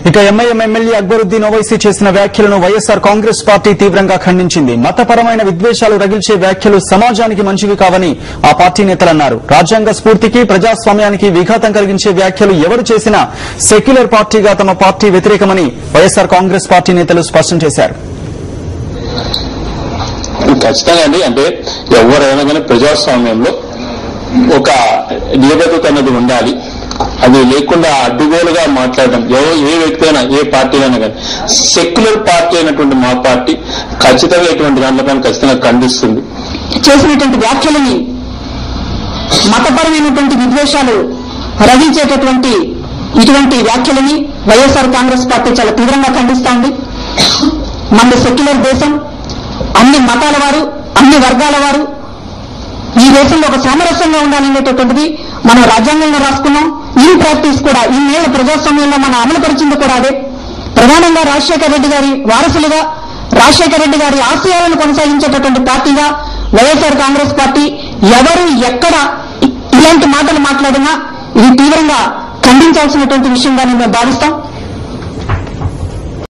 ఇక MIM MLA Akbaruddin Owaisi చేసిన వ్యాఖ్యలను వైఎస్సార్ కాంగ్రెస్ పార్టీ తీవ్రంగా ఖండించింది. మతపరమైన విద్వేషాలు రగిల్చే వ్యాఖ్యలు సమాజానికి మంచివి కావని ఆ పార్టీ నేతలన్నారు. రాజ్యాంగ స్ఫూర్తికి ప్రజాస్వామ్యానికి విఘాతం కలిగించే వ్యాఖ్యలు ఎవరు చేసినా సెక్యులర్ పార్టీగా తమ పార్టీ వ్యతిరేకమని వైఎస్సార్ కాంగ్రెస్ పార్టీ నేతలు స్పష్టం చేశారు. ఖచ్చితంగా అండి, అంటే ఎవరైనా కానీ ప్రజాస్వామ్యంలో ఒక నిబద్ధత అన్నది ఉండాలి. అది లేకుండా అడ్డుగోలుగా మాట్లాడడం ఏ వ్యక్తి అయినా ఏ పార్టీలైనా కానీ, సెక్యులర్ పార్టీ అయినటువంటి మా పార్టీ ఖచ్చితంగా ఇటువంటి దాంట్లపైన ఖచ్చితంగా ఖండిస్తుంది. చేసినటువంటి వ్యాఖ్యలని, మతపరమైనటువంటి విద్వేషాలు రగించేటటువంటి ఇటువంటి వ్యాఖ్యలని వైఎస్ఆర్ కాంగ్రెస్ పార్టీ చాలా తీవ్రంగా ఖండిస్తోంది. మన సెక్యులర్ దేశం, అన్ని మతాల వారు, అన్ని వర్గాల వారు ఈ దేశంలో ఒక సామరస్యంగా ఉండాలనేటటువంటిది మనం రాజ్యాంగంలో రాసుకున్నాం. ఈ ప్రాక్టీస్ కూడా ఇన్నేళ్ల ప్రజాస్వామ్యంలో మనం అమలు పరిచింది కూడా అదే. ప్రధానంగా రాజశేఖర రెడ్డి గారి వారసులుగా, రాజశేఖర రెడ్డి గారి ఆశయాలను కొనసాగించేటటువంటి పార్టీగా వైఎస్ఆర్ కాంగ్రెస్ పార్టీ ఎవరు ఎక్కడ ఇలాంటి మాటలు మాట్లాడినా ఇది తీవ్రంగా ఖండించాల్సినటువంటి విషయంగా మేము భావిస్తాం.